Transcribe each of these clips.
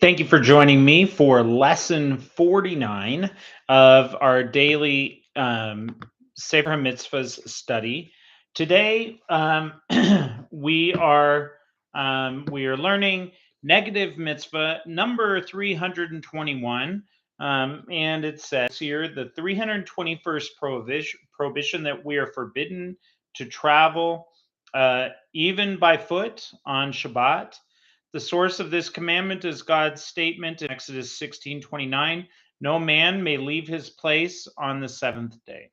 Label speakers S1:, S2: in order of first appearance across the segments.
S1: Thank you for joining me for lesson 49 of our daily Sefer HaMitzvos study. Today, we are learning negative mitzvah number 321, and it says here the 321st prohibition that we are forbidden to travel even by foot on Shabbat. The source of this commandment is God's statement in Exodus 16:29, no man may leave his place on the seventh day.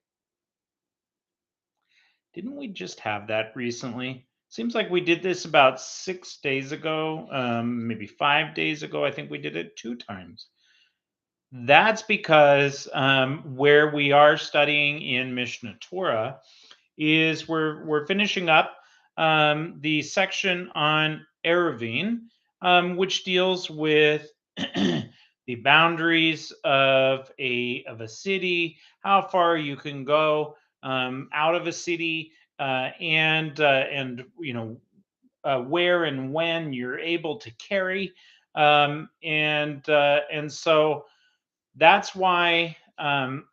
S1: Didn't we just have that recently? Seems like we did this about 6 days ago, maybe 5 days ago. I think we did it two times. That's because where we are studying in Mishnah Torah is we're finishing up the section on Eruvin, which deals with the boundaries of a city, how far you can go out of a city, and where and when you're able to carry, and so that's why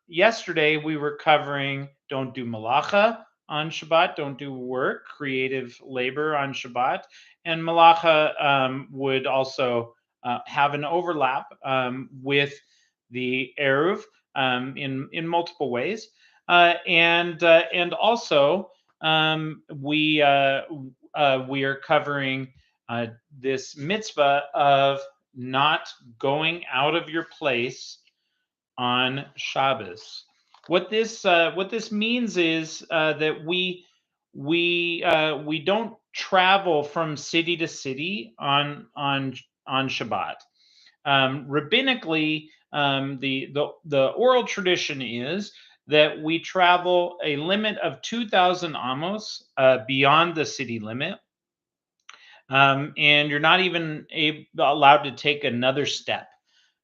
S1: yesterday we were covering don't do malacha on Shabbat, don't do work, creative labor on Shabbat. And malacha would also have an overlap with the Eruv in multiple ways. And also we are covering this mitzvah of not going out of your place on Shabbos. What this means is that we don't travel from city to city on Shabbat. Rabbinically, the oral tradition is that we travel a limit of 2,000 amos beyond the city limit, and you're not even allowed to take another step.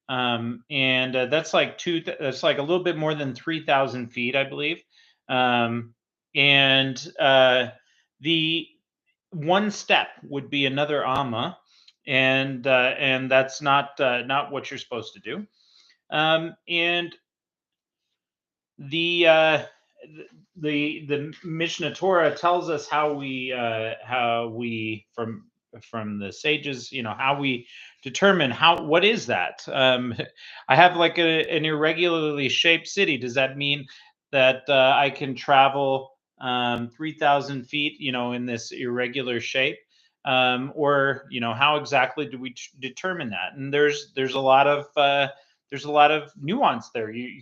S1: And that's like a little bit more than 3,000 feet, I believe. And the one step would be another amma, and that's not what you're supposed to do. And the uh, the Mishnah Torah tells us how we from the sages, how we determine what is that. I have like an irregularly shaped city. Does that mean that I can travel 3,000 feet, in this irregular shape? Or how exactly do we determine that? And there's a lot of nuance there. You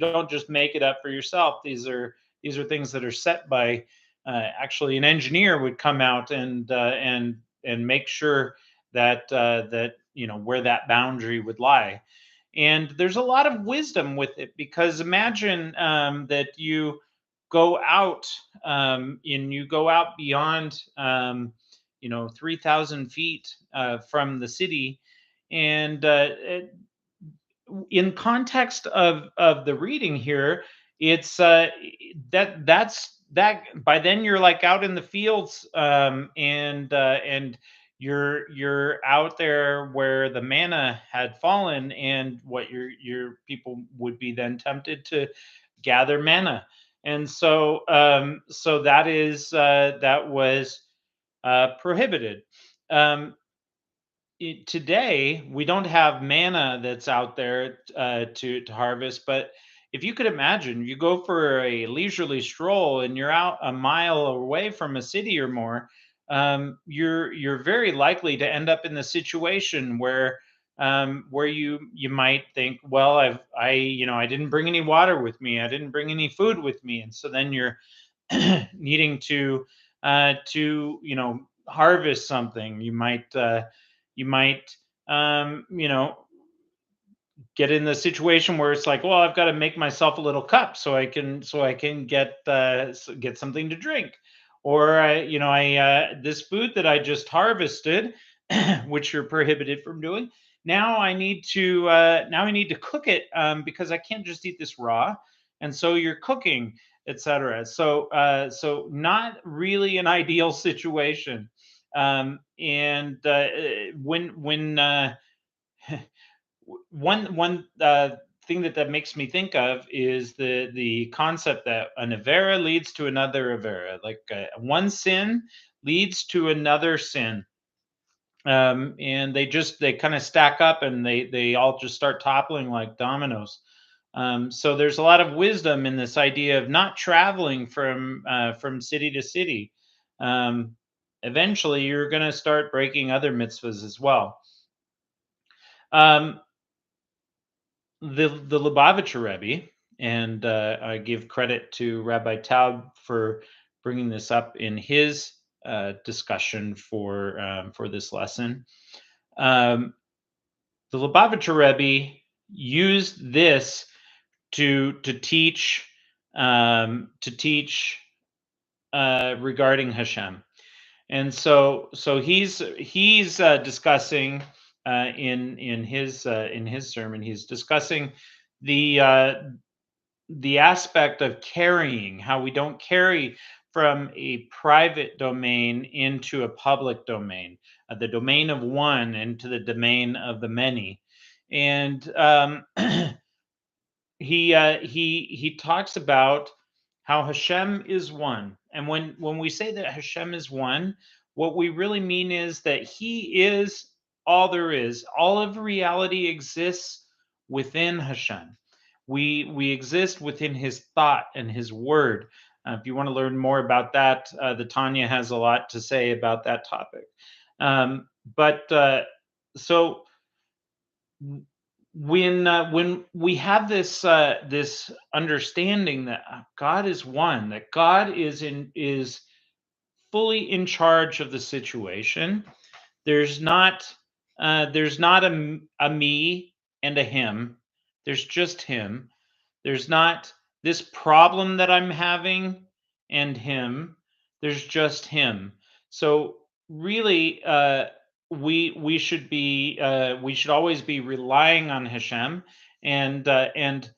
S1: don't just make it up for yourself. These are things that are set by actually an engineer would come out and make sure that where that boundary would lie. And there's a lot of wisdom with it, because imagine that go out you go out beyond 3,000 feet from the city, and in context of the reading here, it's that by then you're like out in the fields, and you're out there where the manna had fallen, and what your people would be then tempted to gather manna. And so that was prohibited. um, Today we don't have manna that's out there to harvest. But if you could imagine, you go for a leisurely stroll and you're out a mile away from a city or more, you're very likely to end up in the situation where you might think, well, I didn't bring any water with me, I didn't bring any food with me, and so then you're needing to harvest something. You might get in the situation where it's like, well, I've got to make myself a little cup so I can get something to drink. Or I this food that I just harvested, which you're prohibited from doing. Now I need to cook it, because I can't just eat this raw. And so you're cooking, etc. So not really an ideal situation. And when one thing that makes me think of is the concept that an avera leads to another avera. Like one sin leads to another sin, and they kind of stack up, and they all just start toppling like dominoes. So there's a lot of wisdom in this idea of not traveling from city to city. Um, Eventually, you're going to start breaking other mitzvahs as well. Um, the Lubavitcher Rebbe, and I give credit to Rabbi Taub for bringing this up in his discussion for this lesson. Um, the Lubavitcher Rebbe used this to teach regarding Hashem, and so he's discussing in his sermon, he's discussing the uh, the aspect of carrying, how we don't carry from a private domain into a public domain, the domain of one into the domain of the many. And he talks about how Hashem is one. And when we say that Hashem is one, what we really mean is that He is all there is. All of reality exists within Hashem. We exist within His thought and His word. If you want to learn more about that, the Tanya has a lot to say about that topic. But so when we have this understanding that God is one, that God is fully in charge of the situation. There's not a me and a him. There's just him. There's not this problem that I'm having and him. There's just him. So really, we should always be relying on Hashem, and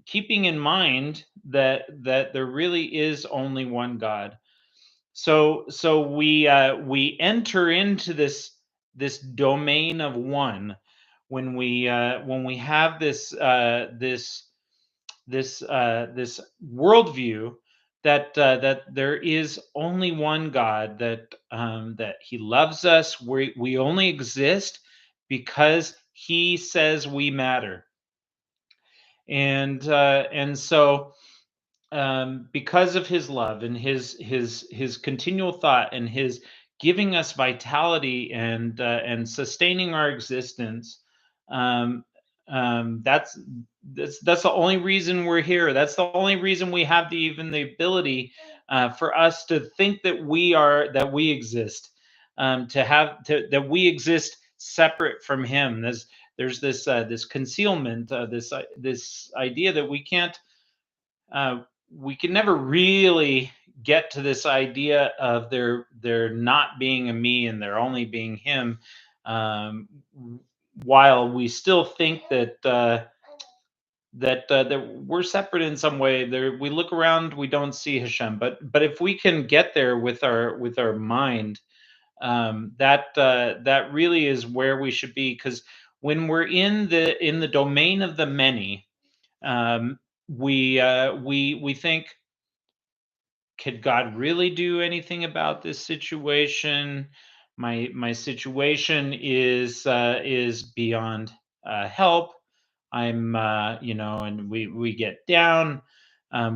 S1: keeping in mind that there really is only one God. So we enter into this domain of one when we have this worldview that there is only one God, that He loves us. We only exist because He says we matter, and so because of His love and his continual thought and His giving us vitality and sustaining our existence. um, that's that's the only reason we're here. That's the only reason we have even the ability for us to think that we exist, that we exist separate from Him. There's this concealment, this idea that uh, we can never really get to this idea of there not being a me and there only being Him, um, while we still think that we're separate in some way. There, we look around, we don't see Hashem, but if we can get there with our mind, that really is where we should be. Because when we're in the domain of the many, we think, could God really do anything about this situation? My situation is beyond help. And we get down.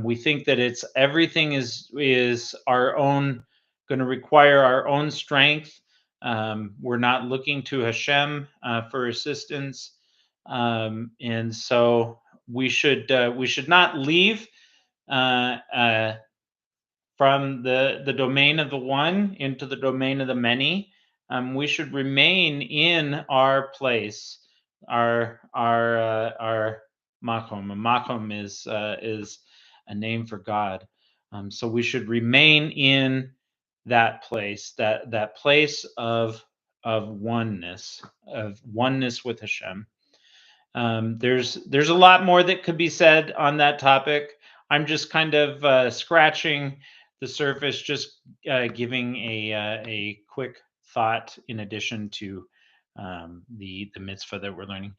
S1: We think that it's everything is our own, going to require our own strength. We're not looking to Hashem for assistance, and so we should not leave uh, uh, from the domain of the one into the domain of the many. We should remain in our place, our makom. A makom is a name for God. So we should remain in that place, that place of oneness with Hashem. There's a lot more that could be said on that topic. I'm just kind of scratching the surface, just giving a quick thought in addition to the mitzvah that we're learning.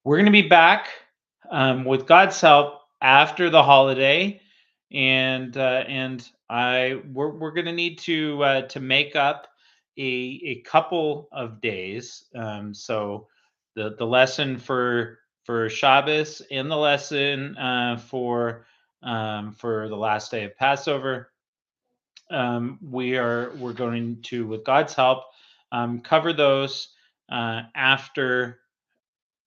S1: We're going to be back with God's help after the holiday, and I we're going to need to make up a couple of days. So the lesson for Shabbos and the lesson for the last day of Passover, we're going to, with God's help, cover those after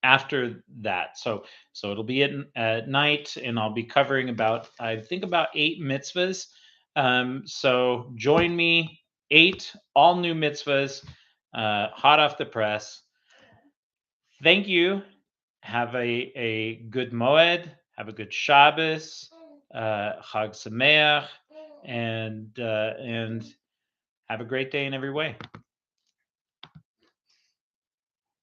S1: that. So it'll be at night, and I'll be covering about, I think, about 8 mitzvahs. So join me, 8 all new mitzvahs, hot off the press. Thank you. Have a good Moed. Have a good Shabbos, Chag Sameach, and have a great day in every way.